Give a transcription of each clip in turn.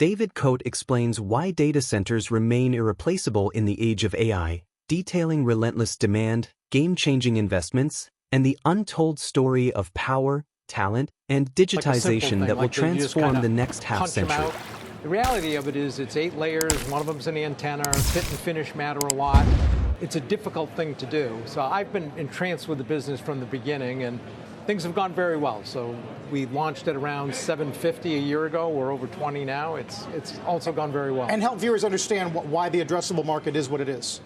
David Cote explains why data centers remain irreplaceable in the age of AI, detailing relentless demand, game-changing investments, and the untold story of power, talent, and digitization that will transform the next half-century. The reality of it is it's 8 layers, one of them's an antenna, fit and finish matter a lot. It's a difficult thing to do. So I've been entranced with the business from the beginning, and things have gone very well. So we launched at around 750 a year ago. We're over 20 now. It's also gone very well. And help viewers understand why the addressable market is what it is.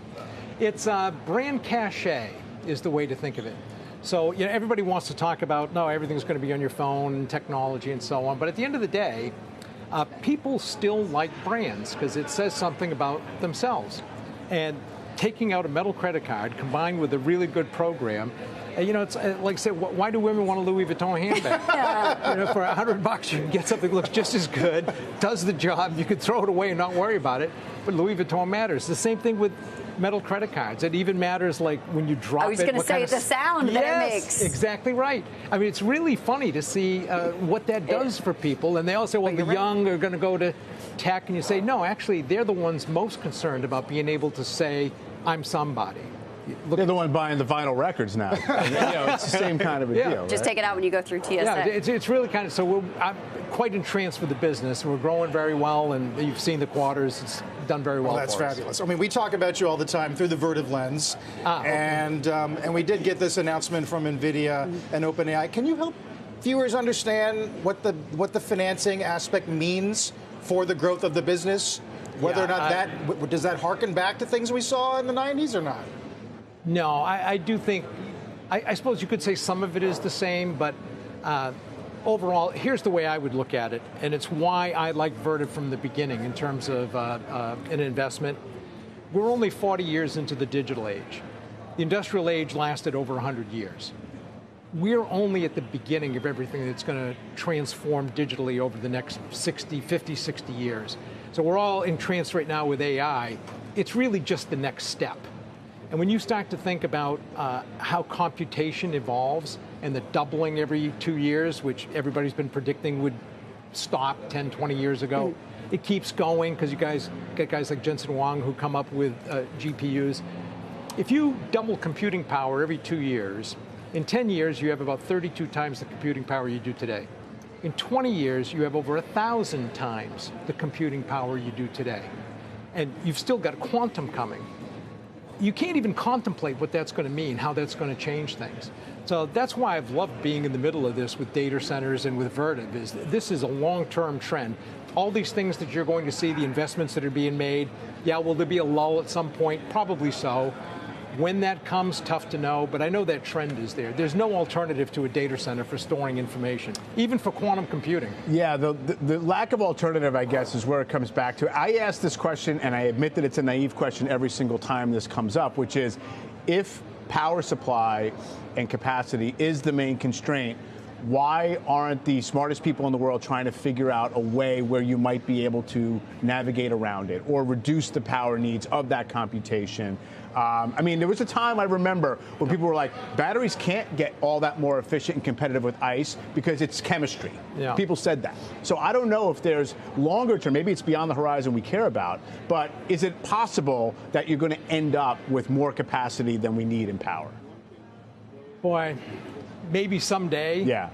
It's brand cachet is the way to think of it. So everybody wants to talk about, no, everything's going to be on your phone and technology and so on. But at the end of the day, people still like brands because it says something about themselves. And taking out a metal credit card combined with a really good program, it's like I said, why do women want a Louis Vuitton handbag? For $100 you can get something that looks just as good, does the job, you could throw it away and not worry about it, but Louis Vuitton matters. The same thing with metal credit cards. It even matters like when you drop it. I was going to say the sound that it makes. Exactly right. I mean, it's really funny to see what that does for people. And they all say, well, the young are going to go to tech. And you say, no, actually, they're the ones most concerned about being able to say, I'm somebody. They're the one buying the vinyl records now. It's the same kind of a deal. Just take it out when you go through TSA. Yeah, it's really kind of, so I'm quite entranced with the business. We're growing very well, and you've seen the quarters. It's done very well. That's fabulous. I mean, we talk about you all the time through the Vertiv lens, and we did get this announcement from NVIDIA and OpenAI. Can you help viewers understand what the financing aspect means for the growth of the business? Whether or not does that harken back to things we saw in the 90s or not? No, I do think, I suppose you could say some of it is the same, but overall, here's the way I would look at it, and it's why I like Vertiv from the beginning in terms of an investment. We're only 40 years into the digital age. The industrial age lasted over 100 years. We're only at the beginning of everything that's going to transform digitally over the next 50, 60 years. So we're all entranced right now with AI. It's really just the next step. And when you start to think about how computation evolves and the doubling every 2 years, which everybody's been predicting would stop 10, 20 years ago, it keeps going because you guys get guys like Jensen Huang who come up with GPUs. If you double computing power every 2 years, in 10 years you have about 32 times the computing power you do today. In 20 years you have over 1,000 times the computing power you do today. And you've still got quantum coming. You can't even contemplate what that's going to mean, how that's going to change things. So that's why I've loved being in the middle of this with data centers and with Vertiv. This is a long-term trend. All these things that you're going to see, the investments that are being made, will there be a lull at some point? Probably so. When that comes, tough to know, but I know that trend is there. There's no alternative to a data center for storing information, even for quantum computing. Yeah, the lack of alternative, I guess, is where it comes back to. I ask this question, and I admit that it's a naive question every single time this comes up, which is, if power supply and capacity is the main constraint, why aren't the smartest people in the world trying to figure out a way where you might be able to navigate around it or reduce the power needs of that computation? I mean, there was a time I remember when people were like, batteries can't get all that more efficient and competitive with ice because it's chemistry. Yeah. People said that. So I don't know if there's longer term, maybe it's beyond the horizon we care about, but is it possible that you're going to end up with more capacity than we need in power? Boy, maybe someday. Yeah.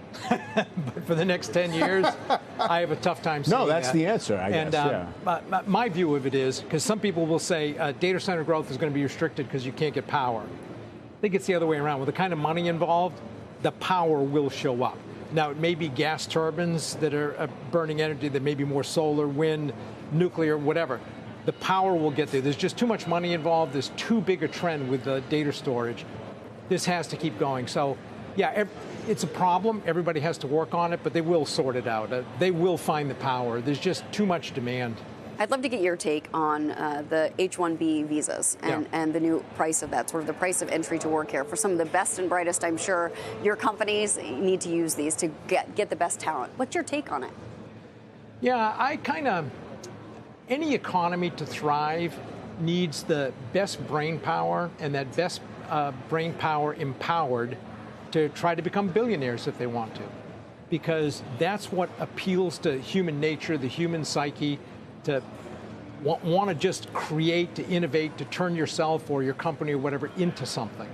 But for the next 10 years, I have a tough time seeing that. No, that's the answer, I guess. My view of it is, because some people will say data center growth is going to be restricted because you can't get power. I think it's the other way around. With the kind of money involved, the power will show up. Now, it may be gas turbines that are burning energy, there may be more solar, wind, nuclear, whatever. The power will get there. There's just too much money involved. There's too big a trend with the data storage. This has to keep going. So, yeah, it's a problem. Everybody has to work on it, but they will sort it out. They will find the power. There's just too much demand. I'd love to get your take on the H-1B visas and the new price of that, sort of the price of entry to work here. For some of the best and brightest, I'm sure your companies need to use these to get the best talent. What's your take on it? Yeah, any economy to thrive needs the best brain power, and that best brain power empowered to try to become billionaires if they want to. because that's what appeals to human nature, the human psyche, to want to just create, to innovate, to turn yourself or your company or whatever into something.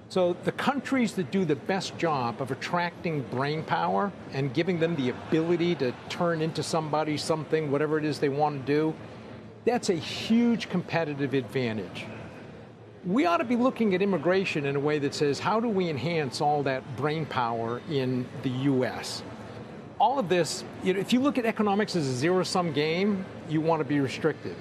So the countries that do the best job of attracting brain power and giving them the ability to turn into somebody, something, whatever it is they want to do, that's a huge competitive advantage. We ought to be looking at immigration in a way that says, how do we enhance all that brain power in the U.S.? All of this, if you look at economics as a zero-sum game, you want to be restricted.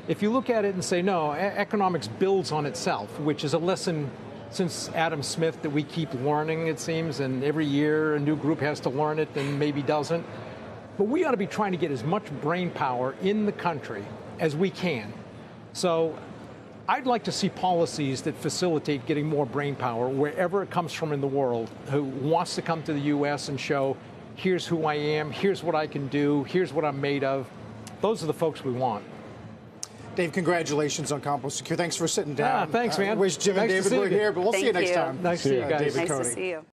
If you look at it and say, no, economics builds on itself, which is a lesson since Adam Smith that we keep learning, it seems, and every year a new group has to learn it and maybe doesn't. But we ought to be trying to get as much brain power in the country as we can. So I'd like to see policies that facilitate getting more brain power wherever it comes from in the world, who wants to come to the U.S. and show, here's who I am, here's what I can do, here's what I'm made of. Those are the folks we want. Dave, congratulations on Compost Secure. Thanks for sitting down. Thanks, man. I wish Jim and David were here, but we'll see you next time. Nice to see you guys. David Nice Cote. to see you.